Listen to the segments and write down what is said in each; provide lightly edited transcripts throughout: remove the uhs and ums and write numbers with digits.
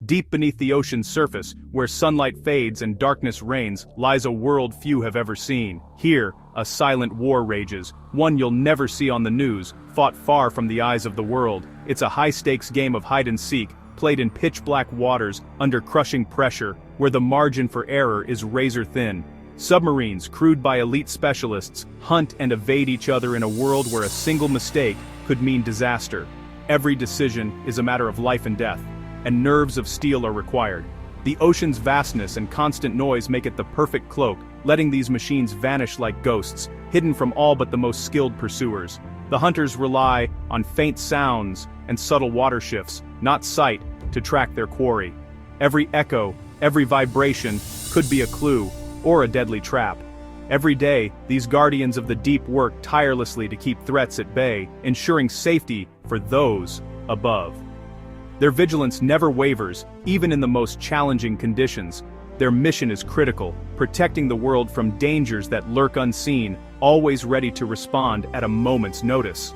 Deep beneath the ocean's surface, where sunlight fades and darkness reigns, lies a world few have ever seen. Here, a silent war rages, one you'll never see on the news, fought far from the eyes of the world. It's a high-stakes game of hide-and-seek, played in pitch-black waters, under crushing pressure, where the margin for error is razor-thin. Submarines, crewed by elite specialists, hunt and evade each other in a world where a single mistake could mean disaster. Every decision is a matter of life and death, and nerves of steel are required. The ocean's vastness and constant noise make it the perfect cloak, letting these machines vanish like ghosts, hidden from all but the most skilled pursuers. The hunters rely on faint sounds and subtle water shifts, not sight, to track their quarry. Every echo, every vibration, could be a clue, or a deadly trap. Every day, these guardians of the deep work tirelessly to keep threats at bay, ensuring safety for those above. Their vigilance never wavers, even in the most challenging conditions. Their mission is critical, protecting the world from dangers that lurk unseen, always ready to respond at a moment's notice.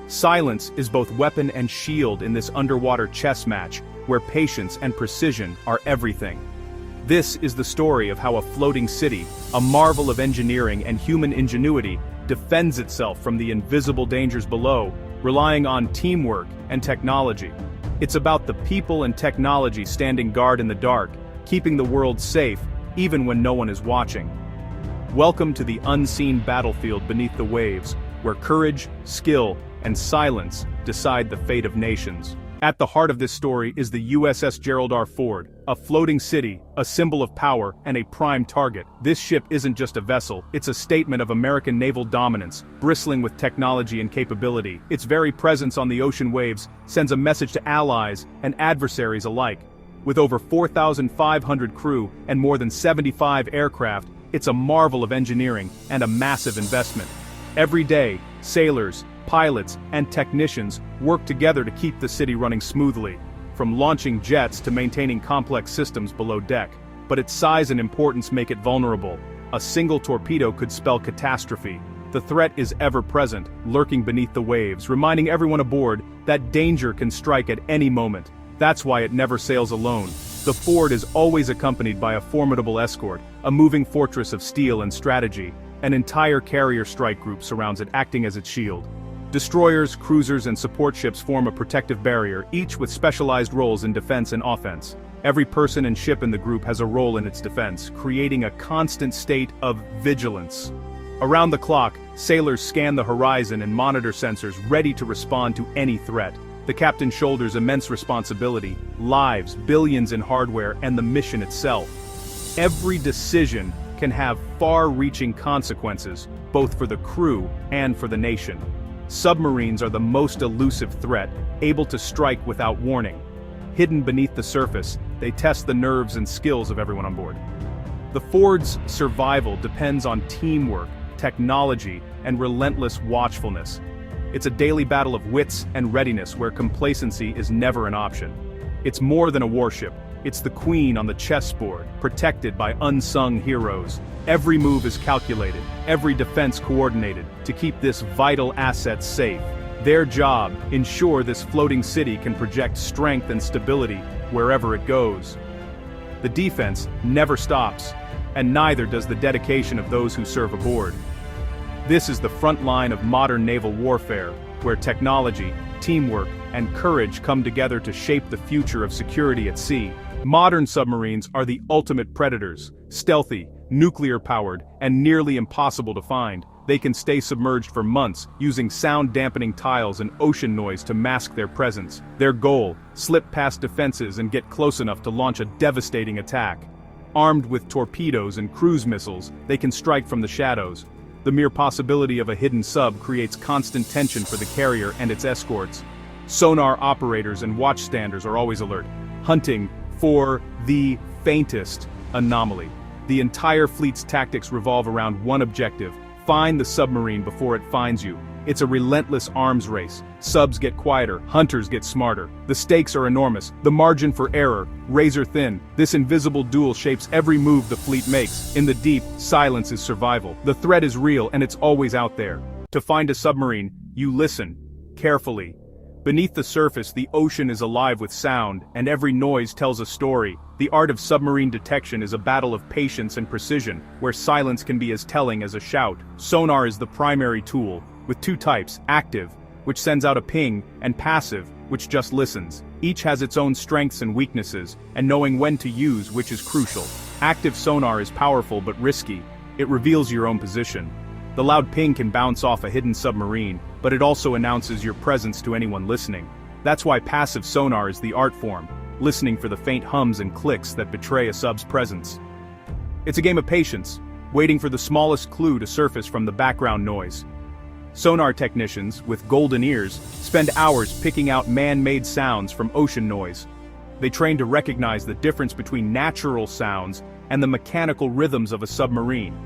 Silence is both weapon and shield in this underwater chess match, where patience and precision are everything. This is the story of how a floating city, a marvel of engineering and human ingenuity, defends itself from the invisible dangers below, relying on teamwork and technology. It's about the people and technology standing guard in the dark, keeping the world safe, even when no one is watching. Welcome to the unseen battlefield beneath the waves, where courage, skill, and silence decide the fate of nations. At the heart of this story is the USS Gerald R. a floating city, a symbol of power, and a prime target. This ship isn't just a vessel, it's a statement of American naval dominance, bristling with technology and capability. Its very presence on the ocean waves sends a message to allies and adversaries alike. With over 4,500 crew and more than 75 aircraft, it's a marvel of engineering and a massive investment. Every day, sailors, pilots, and technicians work together to keep the city running smoothly, from launching jets to maintaining complex systems below deck. But its size and importance make it vulnerable. A single torpedo could spell catastrophe. The threat is ever present, lurking beneath the waves, reminding everyone aboard that danger can strike at any moment. That's why it never sails alone. The Ford is always accompanied by a formidable escort, a moving fortress of steel and strategy. An entire carrier strike group surrounds it, acting as its shield. Destroyers, cruisers, and support ships form a protective barrier, each with specialized roles in defense and offense. Every person and ship in the group has a role in its defense, creating a constant state of vigilance. Around the clock, sailors scan the horizon and monitor sensors, ready to respond to any threat. The captain shoulders immense responsibility, lives, billions in hardware, and the mission itself. Every decision can have far-reaching consequences, both for the crew and for the nation. Submarines are the most elusive threat, able to strike without warning. Hidden beneath the surface, they test the nerves and skills of everyone on board. The Ford's survival depends on teamwork, technology, and relentless watchfulness. It's a daily battle of wits and readiness where complacency is never an option. It's more than a warship. It's the queen on the chessboard, protected by unsung heroes. Every move is calculated, every defense coordinated, to keep this vital asset safe. Their job, ensure this floating city can project strength and stability wherever it goes. The defense never stops, and neither does the dedication of those who serve aboard. This is the front line of modern naval warfare, where technology, teamwork, and courage come together to shape the future of security at sea. Modern submarines are the ultimate predators, stealthy, nuclear-powered, and nearly impossible to find. They can stay submerged for months, using sound-dampening tiles and ocean noise to mask their presence. Their goal, slip past defenses and get close enough to launch a devastating attack. Armed with torpedoes and cruise missiles, they can strike from the shadows. The mere possibility of a hidden sub creates constant tension for the carrier and its escorts. Sonar operators and watchstanders are always alert, hunting for the faintest anomaly. The entire fleet's tactics revolve around one objective: find the submarine before it finds you. It's a relentless arms race. Subs get quieter, hunters get smarter. The stakes are enormous, the margin for error, razor thin. This invisible duel shapes every move the fleet makes. In the deep, silence is survival. The threat is real and it's always out there. To find a submarine, you listen carefully. Beneath the surface, the ocean is alive with sound, and every noise tells a story. The art of submarine detection is a battle of patience and precision, where silence can be as telling as a shout. Sonar is the primary tool, with two types: active, which sends out a ping, and passive, which just listens. Each has its own strengths and weaknesses, and knowing when to use which is crucial. Active sonar is powerful but risky. It reveals your own position. The loud ping can bounce off a hidden submarine, but it also announces your presence to anyone listening. That's why passive sonar is the art form, listening for the faint hums and clicks that betray a sub's presence. It's a game of patience, waiting for the smallest clue to surface from the background noise. Sonar technicians, with golden ears, spend hours picking out man-made sounds from ocean noise. They train to recognize the difference between natural sounds and the mechanical rhythms of a submarine.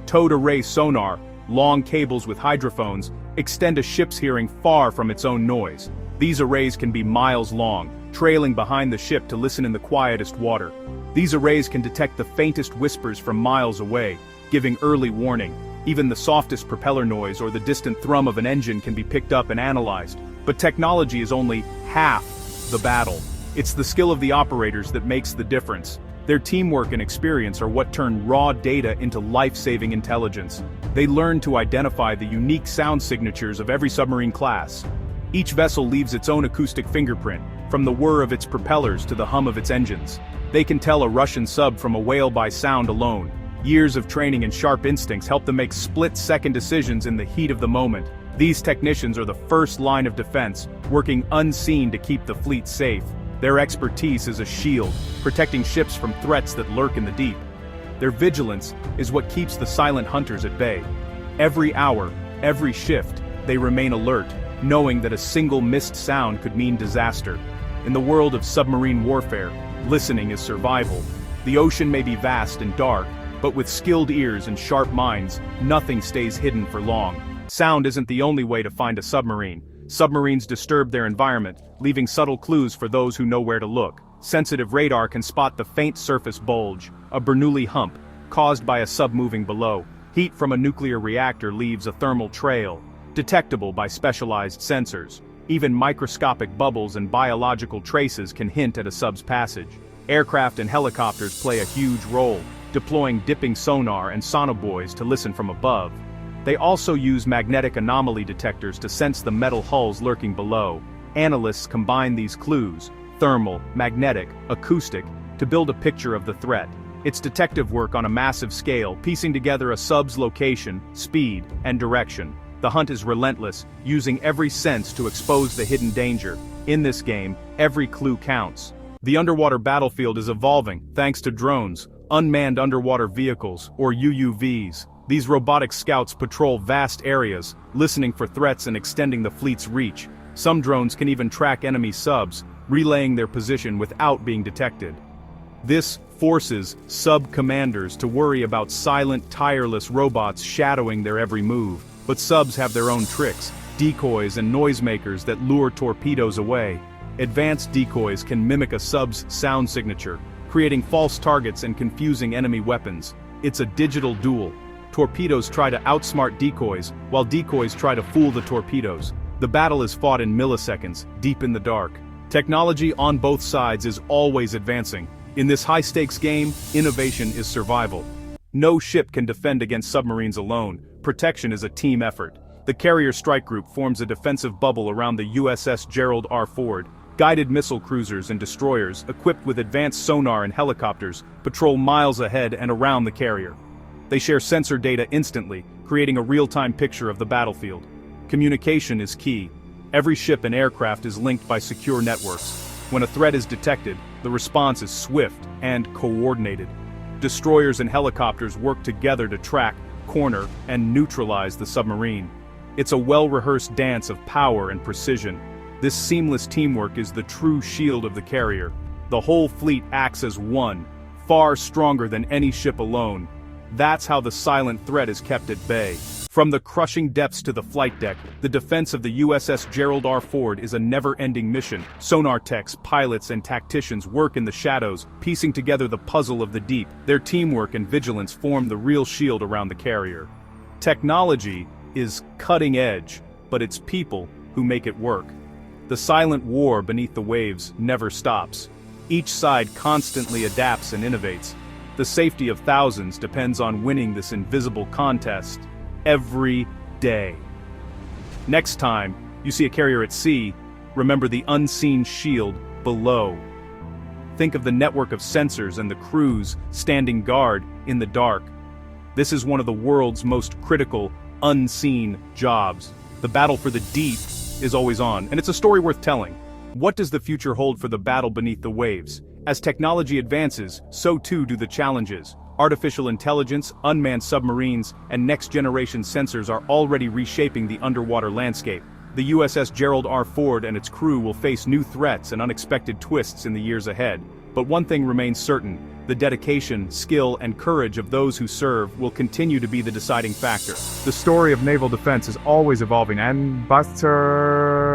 Towed array sonar, long cables with hydrophones, extend a ship's hearing far from its own noise. These arrays can be miles long, trailing behind the ship to listen in the quietest water. These arrays can detect the faintest whispers from miles away, giving early warning. Even the softest propeller noise or the distant thrum of an engine can be picked up and analyzed. But technology is only half the battle. It's the skill of the operators that makes the difference. Their teamwork and experience are what turn raw data into life-saving intelligence. They learn to identify the unique sound signatures of every submarine class. Each vessel leaves its own acoustic fingerprint, from the whir of its propellers to the hum of its engines. They can tell a Russian sub from a whale by sound alone. Years of training and sharp instincts help them make split-second decisions in the heat of the moment. These technicians are the first line of defense, working unseen to keep the fleet safe. Their expertise is a shield, protecting ships from threats that lurk in the deep. Their vigilance is what keeps the silent hunters at bay. Every hour, every shift, they remain alert, knowing that a single missed sound could mean disaster. In the world of submarine warfare, listening is survival. The ocean may be vast and dark, but with skilled ears and sharp minds, nothing stays hidden for long. Sound isn't the only way to find a submarine. Submarines disturb their environment, leaving subtle clues for those who know where to look. Sensitive radar can spot the faint surface bulge, a Bernoulli hump, caused by a sub moving below. Heat from a nuclear reactor leaves a thermal trail, detectable by specialized sensors. Even microscopic bubbles and biological traces can hint at a sub's passage. Aircraft and helicopters play a huge role, deploying dipping sonar and sonobuoys to listen from above. They also use magnetic anomaly detectors to sense the metal hulls lurking below. Analysts combine these clues, thermal, magnetic, acoustic, to build a picture of the threat. It's detective work on a massive scale, piecing together a sub's location, speed, and direction. The hunt is relentless, using every sense to expose the hidden danger. In this game, every clue counts. The underwater battlefield is evolving, thanks to drones, unmanned underwater vehicles, or UUVs. These robotic scouts patrol vast areas, listening for threats and extending the fleet's reach. Some drones can even track enemy subs, relaying their position without being detected. This forces sub-commanders to worry about silent, tireless robots shadowing their every move. But subs have their own tricks, decoys and noisemakers that lure torpedoes away. Advanced decoys can mimic a sub's sound signature, creating false targets and confusing enemy weapons. It's a digital duel. Torpedoes try to outsmart decoys, while decoys try to fool the torpedoes. The battle is fought in milliseconds, deep in the dark. Technology on both sides is always advancing. In this high-stakes game, innovation is survival. No ship can defend against submarines alone. Protection is a team effort. The Carrier Strike Group forms a defensive bubble around the USS Gerald R. Guided missile cruisers and destroyers, equipped with advanced sonar and helicopters, patrol miles ahead and around the carrier. They share sensor data instantly, creating a real-time picture of the battlefield. Communication is key. Every ship and aircraft is linked by secure networks. When a threat is detected, the response is swift and coordinated. Destroyers and helicopters work together to track, corner, and neutralize the submarine. It's a well-rehearsed dance of power and precision. This seamless teamwork is the true shield of the carrier. The whole fleet acts as one, far stronger than any ship alone. That's how the silent threat is kept at bay. From the crushing depths to the flight deck, the defense of the USS Gerald R. is a never-ending mission. Sonar techs, pilots, and tacticians work in the shadows, piecing together the puzzle of the deep. Their teamwork and vigilance form the real shield around the carrier. Technology is cutting edge, but it's people who make it work. The silent war beneath the waves never stops. Each side constantly adapts and innovates. The safety of thousands depends on winning this invisible contest every day. Next time you see a carrier at sea, remember the unseen shield below. Think of the network of sensors and the crews standing guard in the dark. This is one of the world's most critical, unseen jobs. The battle for the deep is always on, and it's a story worth telling. What does the future hold for the battle beneath the waves? As technology advances, so too do the challenges. Artificial intelligence, unmanned submarines, and next-generation sensors are already reshaping the underwater landscape. The USS Gerald R and its crew will face new threats and unexpected twists in the years ahead. But one thing remains certain: the dedication, skill, and courage of those who serve will continue to be the deciding factor. The story of naval defense is always evolving, and Buster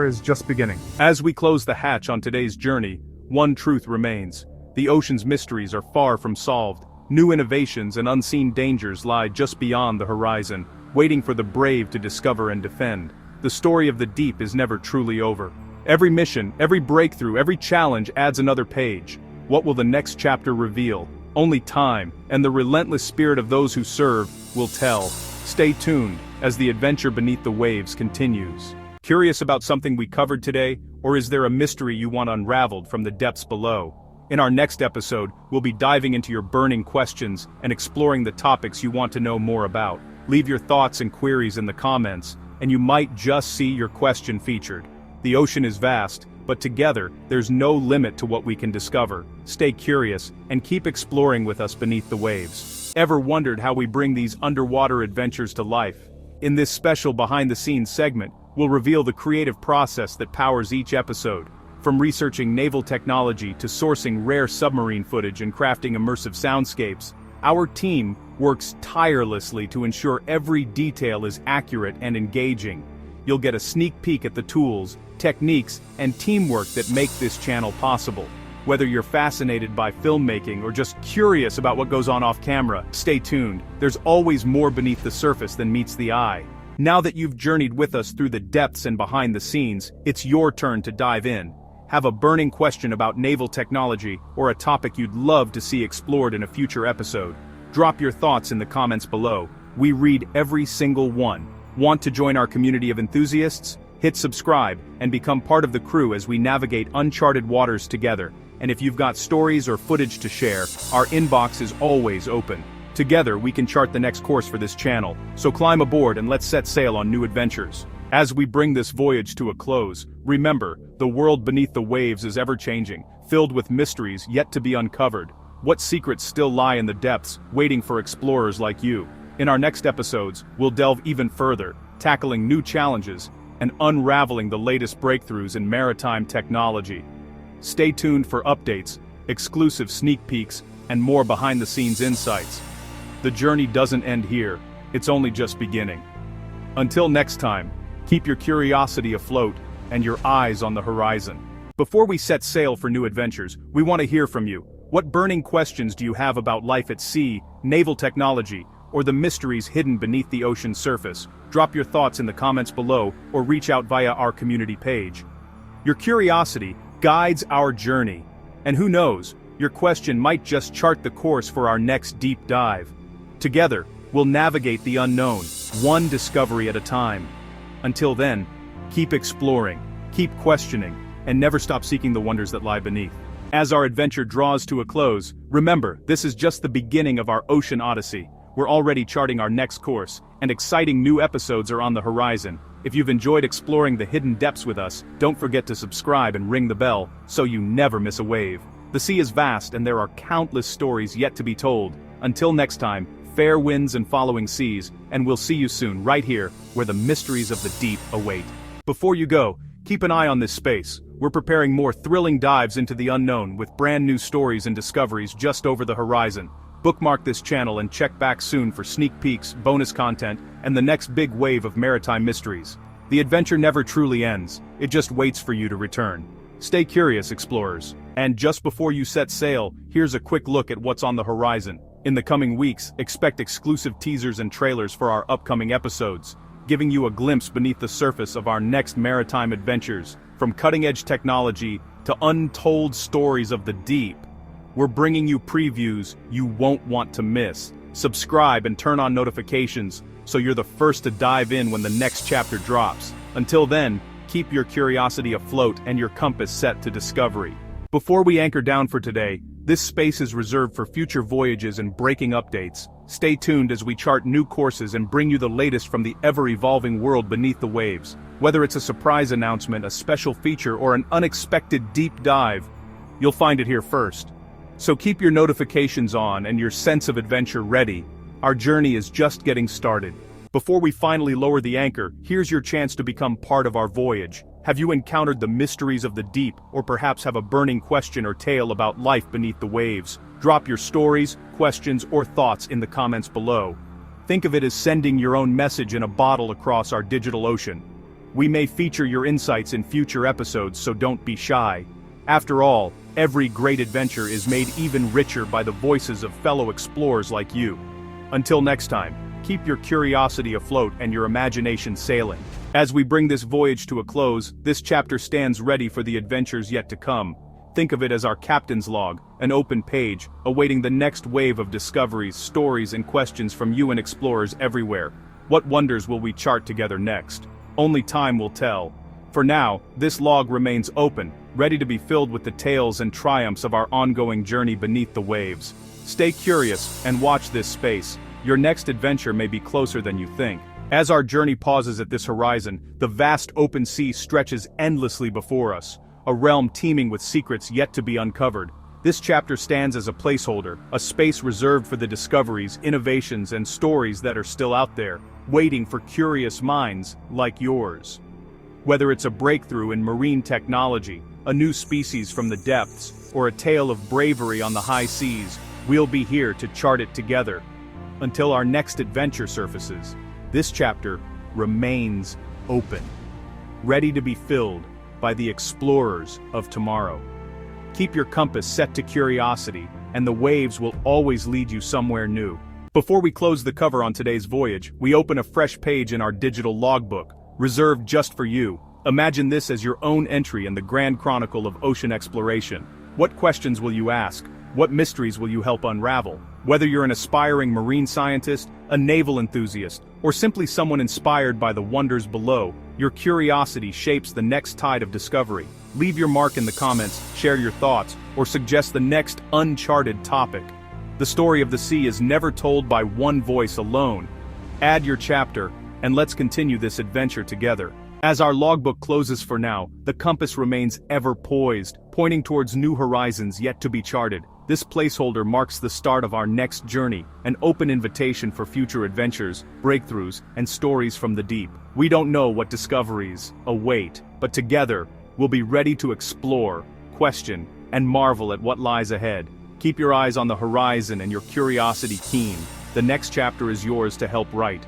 is just beginning. As we close the hatch on today's journey, one truth remains: the ocean's mysteries are far from solved. New innovations and unseen dangers lie just beyond the horizon, waiting for the brave to discover and defend. The story of the deep is never truly over. Every mission, every breakthrough, every challenge adds another page. What will the next chapter reveal? Only time, and the relentless spirit of those who serve, will tell. Stay tuned as the adventure beneath the waves continues. Curious about something we covered today, or is there a mystery you want unraveled from the depths below? In our next episode, we'll be diving into your burning questions and exploring the topics you want to know more about. Leave your thoughts and queries in the comments, and you might just see your question featured. The ocean is vast, but together, there's no limit to what we can discover. Stay curious, and keep exploring with us beneath the waves. Ever wondered how we bring these underwater adventures to life? In this special behind-the-scenes segment, we'll reveal the creative process that powers each episode. From researching naval technology to sourcing rare submarine footage and crafting immersive soundscapes, our team works tirelessly to ensure every detail is accurate and engaging. You'll get a sneak peek at the tools, techniques, and teamwork that make this channel possible. Whether you're fascinated by filmmaking or just curious about what goes on off camera, stay tuned. There's always more beneath the surface than meets the eye. Now that you've journeyed with us through the depths and behind the scenes, it's your turn to dive in. Have a burning question about naval technology or a topic you'd love to see explored in a future episode? Drop your thoughts in the comments below. We read every single one. Want to join our community of enthusiasts? Hit subscribe and become part of the crew as we navigate uncharted waters together. And if you've got stories or footage to share, our inbox is always open. Together we can chart the next course for this channel, so climb aboard and let's set sail on new adventures. As we bring this voyage to a close, remember, the world beneath the waves is ever-changing, filled with mysteries yet to be uncovered. What secrets still lie in the depths, waiting for explorers like you? In our next episodes, we'll delve even further, tackling new challenges and unraveling the latest breakthroughs in maritime technology. Stay tuned for updates, exclusive sneak peeks, and more behind-the-scenes insights. The journey doesn't end here, it's only just beginning. Until next time, keep your curiosity afloat and your eyes on the horizon. Before we set sail for new adventures, we want to hear from you. What burning questions do you have about life at sea, naval technology, or the mysteries hidden beneath the ocean's surface? Drop your thoughts in the comments below or reach out via our community page. Your curiosity guides our journey, and who knows, your question might just chart the course for our next deep dive. Together, we'll navigate the unknown, one discovery at a time. Until then, keep exploring, keep questioning, and never stop seeking the wonders that lie beneath. As our adventure draws to a close, remember, this is just the beginning of our ocean odyssey. We're already charting our next course, and exciting new episodes are on the horizon. If you've enjoyed exploring the hidden depths with us, don't forget to subscribe and ring the bell, so you never miss a wave. The sea is vast and there are countless stories yet to be told. Until next time, fair winds and following seas, and we'll see you soon right here, where the mysteries of the deep await. Before you go, keep an eye on this space. We're preparing more thrilling dives into the unknown with brand new stories and discoveries just over the horizon. Bookmark this channel and check back soon for sneak peeks, bonus content, and the next big wave of maritime mysteries. The adventure never truly ends, it just waits for you to return. Stay curious, explorers. And just before you set sail, here's a quick look at what's on the horizon. In the coming weeks, expect exclusive teasers and trailers for our upcoming episodes, giving you a glimpse beneath the surface of our next maritime adventures. From cutting-edge technology to untold stories of the deep, we're bringing you previews you won't want to miss. Subscribe and turn on notifications so you're the first to dive in when the next chapter drops. Until then, keep your curiosity afloat and your compass set to discovery. Before we anchor down for today, this space is reserved for future voyages and breaking updates. Stay tuned as we chart new courses and bring you the latest from the ever-evolving world beneath the waves. Whether it's a surprise announcement, a special feature, or an unexpected deep dive, you'll find it here first. So keep your notifications on and your sense of adventure ready. Our journey is just getting started. Before we finally lower the anchor, here's your chance to become part of our voyage. Have you encountered the mysteries of the deep, or perhaps have a burning question or tale about life beneath the waves? Drop your stories, questions, or thoughts in the comments below. Think of it as sending your own message in a bottle across our digital ocean. We may feature your insights in future episodes, so don't be shy. After all, every great adventure is made even richer by the voices of fellow explorers like you. Until next time, keep your curiosity afloat and your imagination sailing. As we bring this voyage to a close, this chapter stands ready for the adventures yet to come. Think of it as our captain's log, an open page, awaiting the next wave of discoveries, stories, and questions from you and explorers everywhere. What wonders will we chart together next? Only time will tell. For now, this log remains open, ready to be filled with the tales and triumphs of our ongoing journey beneath the waves. Stay curious and watch this space. Your next adventure may be closer than you think. As our journey pauses at this horizon, the vast open sea stretches endlessly before us, a realm teeming with secrets yet to be uncovered. This chapter stands as a placeholder, a space reserved for the discoveries, innovations, and stories that are still out there, waiting for curious minds like yours. Whether it's a breakthrough in marine technology, a new species from the depths, or a tale of bravery on the high seas, we'll be here to chart it together. Until our next adventure surfaces, this chapter remains open, ready to be filled by the explorers of tomorrow. Keep your compass set to curiosity, and the waves will always lead you somewhere new. Before we close the cover on today's voyage, we open a fresh page in our digital logbook, reserved just for you. Imagine this as your own entry in the grand chronicle of ocean exploration. What questions will you ask? What mysteries will you help unravel? Whether you're an aspiring marine scientist, a naval enthusiast, or simply someone inspired by the wonders below, your curiosity shapes the next tide of discovery. Leave your mark in the comments, share your thoughts, or suggest the next uncharted topic. The story of the sea is never told by one voice alone. Add your chapter, and let's continue this adventure together. As our logbook closes for now, the compass remains ever poised, pointing towards new horizons yet to be charted. This placeholder marks the start of our next journey, an open invitation for future adventures, breakthroughs, and stories from the deep. We don't know what discoveries await, but together, we'll be ready to explore, question, and marvel at what lies ahead. Keep your eyes on the horizon and your curiosity keen. The next chapter is yours to help write.